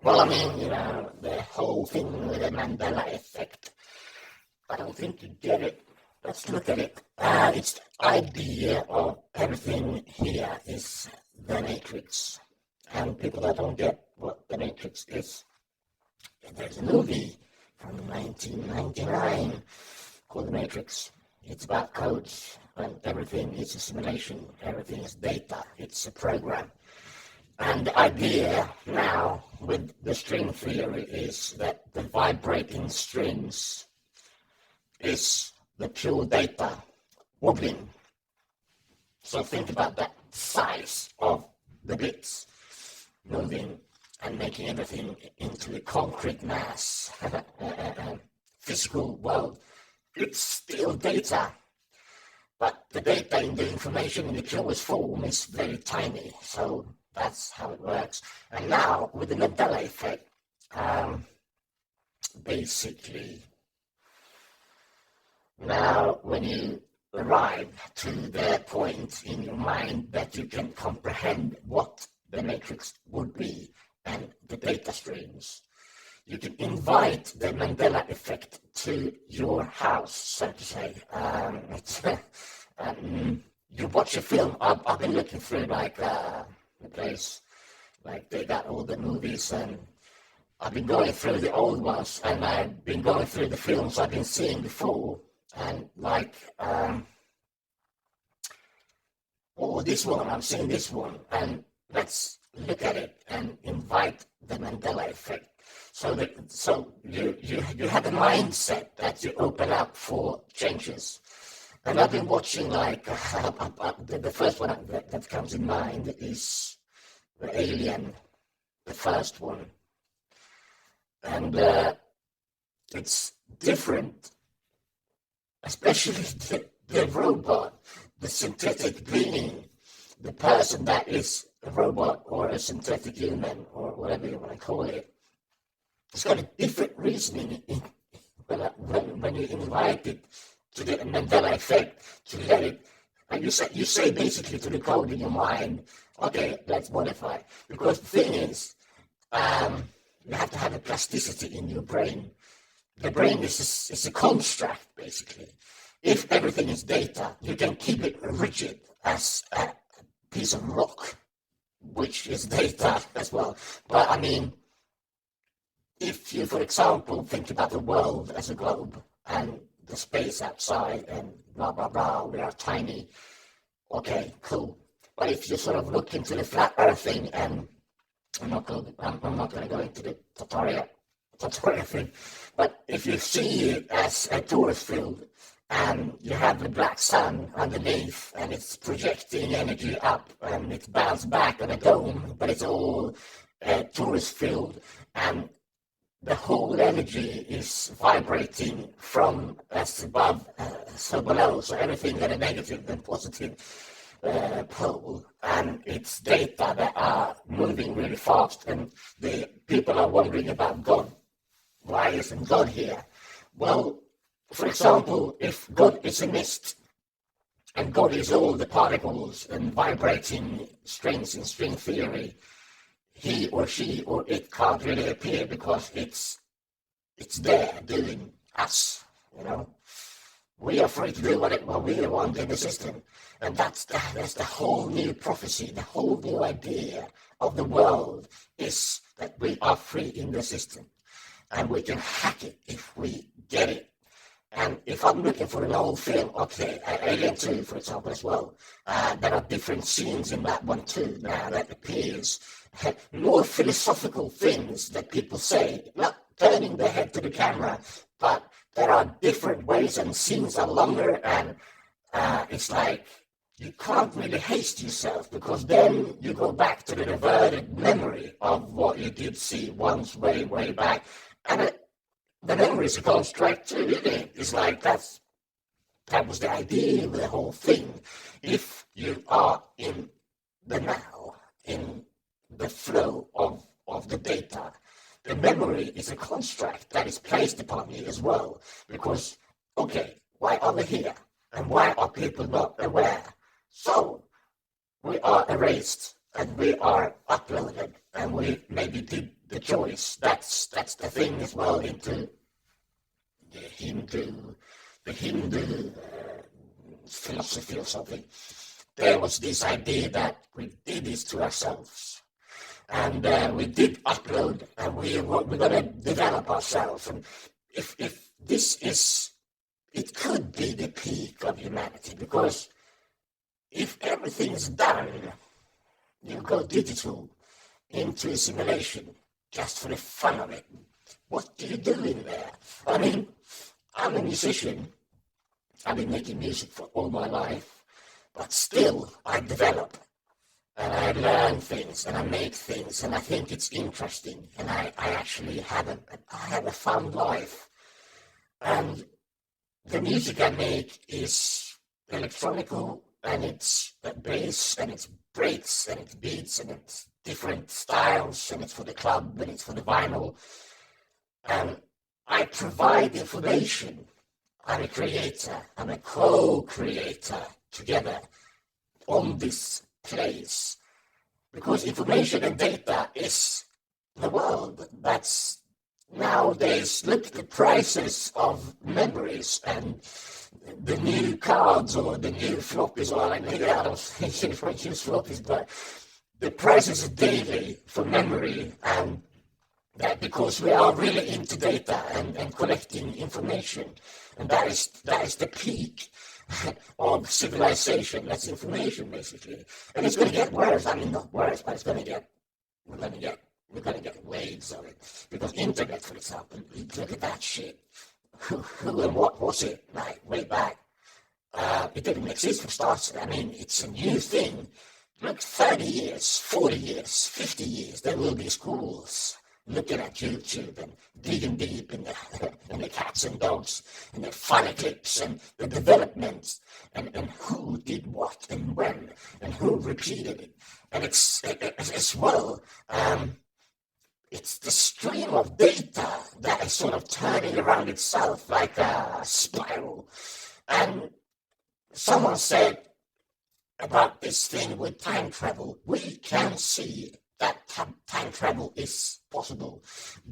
Well, I mean, the whole thing with the Mandela Effect, I don't think you get it. Let's look at it. It's the idea of everything here is the Matrix. And people that don't get what the Matrix is, there's a movie from 1999 called The Matrix. It's about codes, and everything is a simulation, everything is data, it's a program. And the idea now with the string theory is that the vibrating strings is the pure data wobbling. So think about that size of the bits moving and making everything into a concrete mass, physical world. It's still data, but the data in the information in the purest form is very tiny. So that's how it works. And now, with the Mandela Effect, basically, now when you arrive to the point in your mind that you can comprehend what the matrix would be and the data streams, you can invite the Mandela Effect to your house, so to say. You watch a film. I've been looking through the place, like they got all the movies, and I've been going through the old ones, and I've been going through the films I've been seeing before, and this one, I'm seeing this one, and let's look at it and invite the Mandela Effect. So you have a mindset that you open up for changes. And I've been watching the first one that comes in mind is the Alien, the first one. And it's different, especially the robot, the synthetic being, the person that is a robot or a synthetic human or whatever you want to call it. It's got a different reasoning when you invite it to the Mandela Effect, to let it, and you say basically to the code in your mind, okay, let's modify. Because the thing is, you have to have a plasticity in your brain. The brain is a construct, basically. If everything is data, you can keep it rigid as a piece of rock, which is data as well. But I mean, if you, for example, think about the world as a globe and the space outside and blah, blah, blah, we are tiny, okay, cool. But if you sort of look into the flat earth thing, and I'm not going to go into the tutorial thing, but if you see it as a tourist field and you have the black sun underneath and it's projecting energy up and it's bounced back on a dome, but it's all a tourist field, and the whole energy is vibrating from as above, so below, so everything got a negative and positive pole, and it's data that are moving really fast, and the people are wondering about God. Why isn't God here? Well, for example, if God is a mist, and God is all the particles and vibrating strings in string theory, he or she or it can't really appear because it's there doing us, We are free to do what we want in the system. And that's the whole new prophecy, the whole new idea of the world is that we are free in the system. And we can hack it if we get it. And if I'm looking for an old film, okay, Alien 2, for example, as well, there are different scenes in that one too now that appears. More philosophical things that people say, not turning their head to the camera, but there are different ways and scenes are longer, and it's like you can't really haste yourself because then you go back to the reverted memory of what you did see once way, way back. And the memory is a construct too, isn't it? It's like that was the idea of the whole thing. If you are in the now, in the flow of the data, the memory is a construct that is placed upon you as well. Because, okay, why are we here? And why are people not aware? So, we are erased and we are uploaded and we maybe did the choice. That's the thing as well into the Hindu philosophy or something. There was this idea that we did this to ourselves. And we did upload, and we're going to develop ourselves. And if this is, it could be the peak of humanity, because if everything is done, you go digital into a simulation just for the fun of it. What do you do in there? I mean, I'm a musician. I've been making music for all my life, but still I develop. And I learn things, and I make things, and I think it's interesting, and I actually have a fun life. And the music I make is electronical, and it's bass, and it's breaks, and it's beats, and it's different styles, and it's for the club, and it's for the vinyl. And I provide information. I'm a creator. I'm a co-creator together on this place, because information and data is the world. That's nowadays. Look at the prices of memories and the new cards or the new floppies, or maybe I don't think use floppies, but the prices are daily for memory, and that because we are really into data and collecting information, and that is the peak of civilization. That's information, basically, and it's going to get worse. I mean, not worse, but we're going to get waves of it, because internet, for example, look at that shit. Who and what was it like way back? It didn't exist for starters. I mean, it's a new thing. Look, 30 years, 40 years, 50 years, there will be schools looking at YouTube and digging deep in the cats and dogs and the funny clips and the developments and who did what and when and who repeated it. And it's as well, it's the stream of data that is sort of turning around itself like a spiral. And someone said about this thing with time travel, we can see that time travel is possible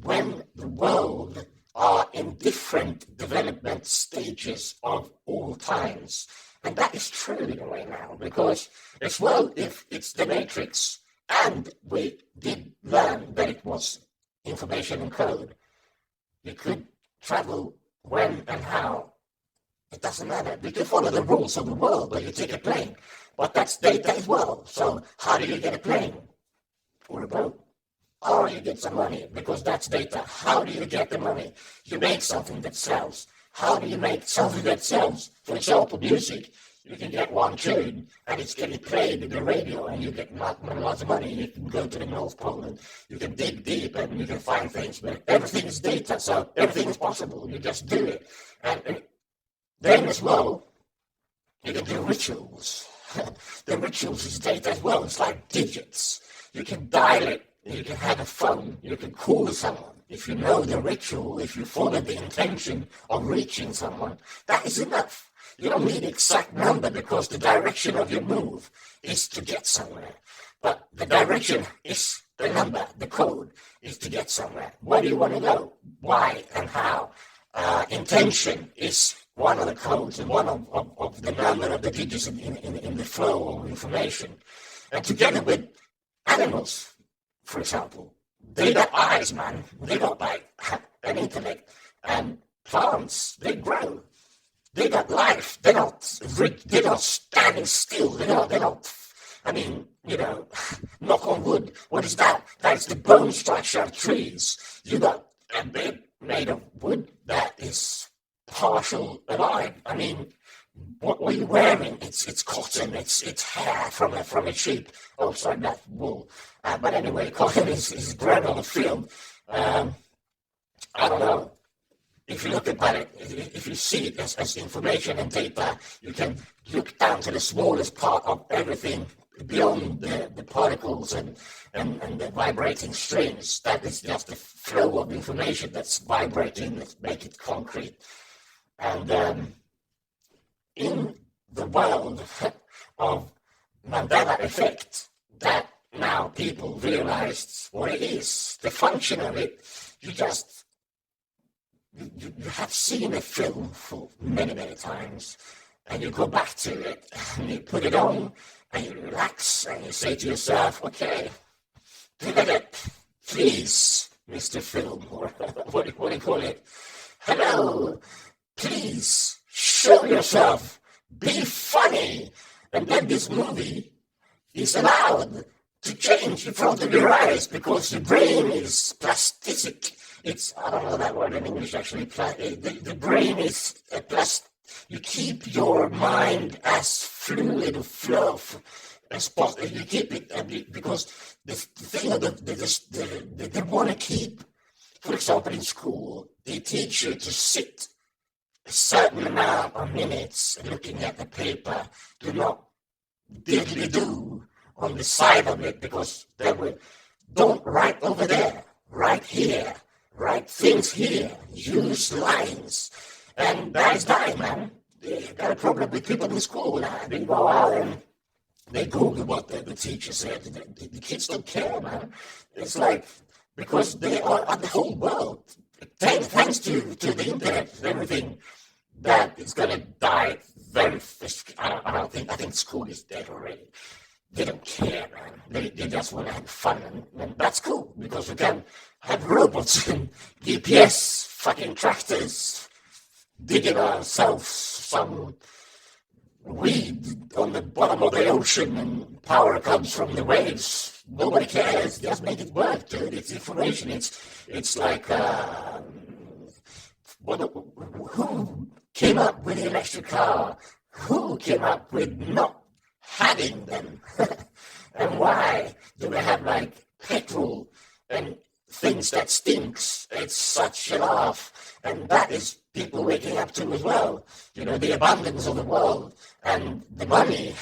when the world are in different development stages of all times. And that is true in a way now, because as well, if it's the Matrix, and we did learn that it was information and code, you could travel when and how. It doesn't matter. We can follow the rules of the world where you take a plane, but that's data as well. So how do you get a plane? Or a boat, or you get some money, because that's data. How do you get the money? You make something that sells. How do you make something that sells? For example, music. You can get one tune, and it's getting played in the radio, and you get lots of money. You can go to the North Pole, and you can dig deep, and you can find things. But everything is data, so everything is possible. You just do it. And then as well, you can do rituals. The rituals is data as well. It's like digits. You can dial it, you can have a phone, you can call someone. If you know the ritual, if you follow the intention of reaching someone, that is enough. You don't need the exact number, because the direction of your move is to get somewhere. But the direction is the number, the code is to get somewhere. Where do you want to go? Why and how? Intention is one of the codes and one of the number of the digits in the flow of information. And together with animals, for example, they got eyes, man. They got like an intellect. And plants, they grow. They got life. They're not standing still. They're not. I mean, knock on wood. What is that? That's the bone structure of trees. You got a bed made of wood that is partial alive. I mean, what are you wearing? It's cotton. It's hair from a sheep. Oh, sorry, not wool. But anyway, cotton is grown on the field. I don't know. If you look at it, if you see it as information and data, you can look down to the smallest part of everything beyond the particles and the vibrating strings. That is just the flow of information that's vibrating, that make it concrete. And in the world of Mandela Effect, that now people realized what it is, the function of it. You just, you have seen a film for many, many times, and you go back to it, and you put it on, and you relax, and you say to yourself, okay, pivot, please, Mr. Film, or what do you call it? Hello, please, show yourself, be funny. And then this movie is allowed to change in front of your eyes because your brain is plastic. It's, I don't know that word in English actually, the brain is you keep your mind as fluid of flow as possible. You keep it because the thing that they want to keep, for example, in school, they teach you to sit a certain amount of minutes looking at the paper. Do not diddly-do on the side of it because they will, don't write over there, write here, write things here, use lines. And that is dying, man. They got a problem with people in school now. They go out and they Google what the teacher said. The kids don't care, man. It's like, because they are on the whole world. Thanks to the internet and everything, that is going to die very fast. I think school is dead already. They don't care, man. They just want to have fun, and that's cool, because we can have robots and GPS fucking tractors digging ourselves some weed on the bottom of the ocean, and power comes from the waves. Nobody cares. Just make it work, dude. It's information. It's like, who came up with the electric car? Who came up with not having them? And why do we have like petrol and things that stinks? It's such a laugh. And that is people waking up to as well. You know, the abundance of the world and the money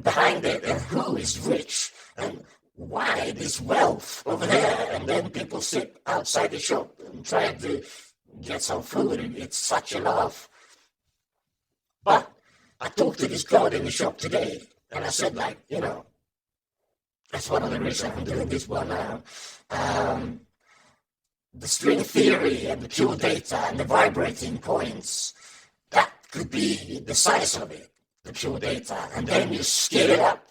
behind it, and who is rich and why this wealth over there. And then people sit outside the shop and try to get some food, and it's such a laugh. But I talked to this guy in the shop today, and I said, like, you know, that's one of the reasons I'm doing this one now. The string theory and the pure data and the vibrating points, that could be the size of it, the pure data. And then you scale it up.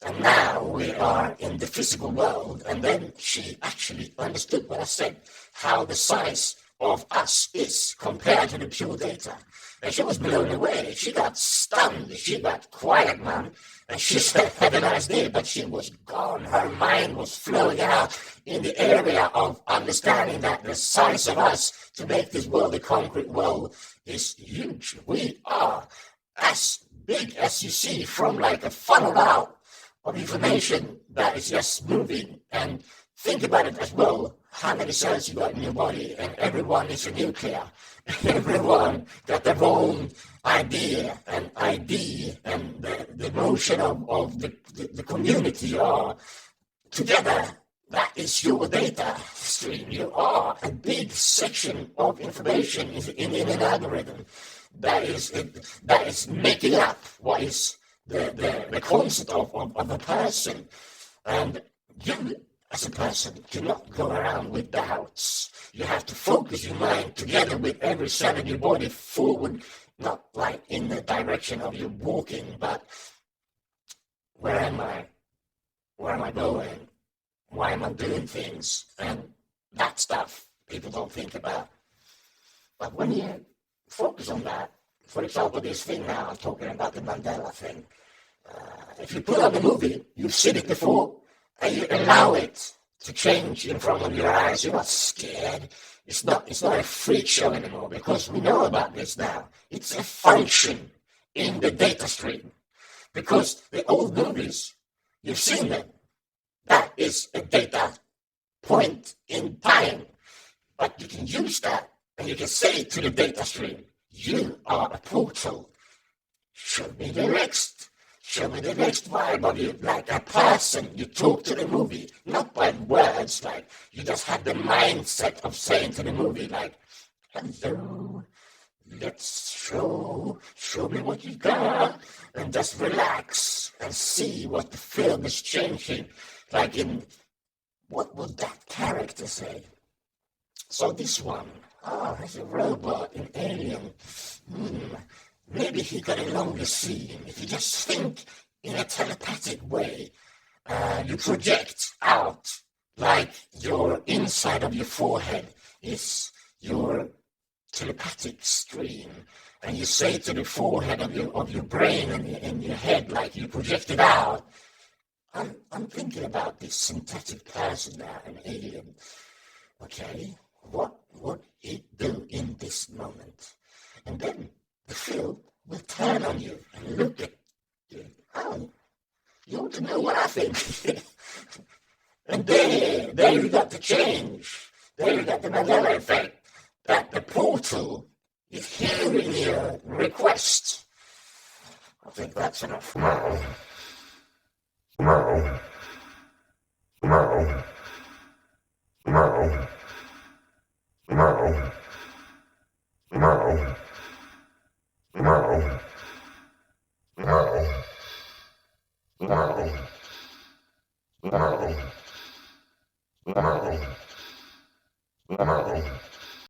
And now we are in the physical world. And then she actually understood what I said, how the size of us is compared to the pure data. And she was blown away. She got stunned. She got quiet, man. And she said, have a nice day. But she was gone. Her mind was flowing out in the area of understanding that the size of us to make this world a concrete world is huge. We are as big as you see, from like a funnel out of information that is just moving. And think about it as well. How many cells you got in your body, and everyone is a nuclear. Everyone got their own idea and ID, and the motion of the community are together. That is your data stream. You are a big section of information in an algorithm that is making up what is the concept of a person. And you, as a person, cannot go around with doubts. You have to focus your mind together with every cell in your body forward, not like in the direction of you walking, but where am I? Where am I going? Why am I doing things? And that stuff people don't think about. But when you focus on that, for example, this thing now, I'm talking about the Mandela thing. If you put on the movie, you've seen it before, and you allow it to change in front of your eyes. You're not scared. It's not a freak show anymore, because we know about this now. It's a function in the data stream. Because the old movies, you've seen them. That is a data point in time. But you can use that, and you can say to the data stream, you are a portal. Show me the next vibe of you, like a person. You talk to the movie, not by words, like you just have the mindset of saying to the movie, like, hello, let's show me what you got, and just relax and see what the film is changing. Like in, what would that character say? So this one, he's a robot, an alien. Maybe he got a longer scene. If you just think in a telepathic way, you project out like your inside of your forehead is your telepathic stream, and you say to the forehead of your brain and in your head, like you project it out. I'm thinking about this synthetic person now, an alien. Okay, what would it do in this moment? And then the film will turn on you and look at you. Oh, you want to know what I think? And there you got the change. There you got the Mandela Effect. That the portal is hearing your request. I think that's enough. No. No. No. No. No. No. No. No. No. No. No. No.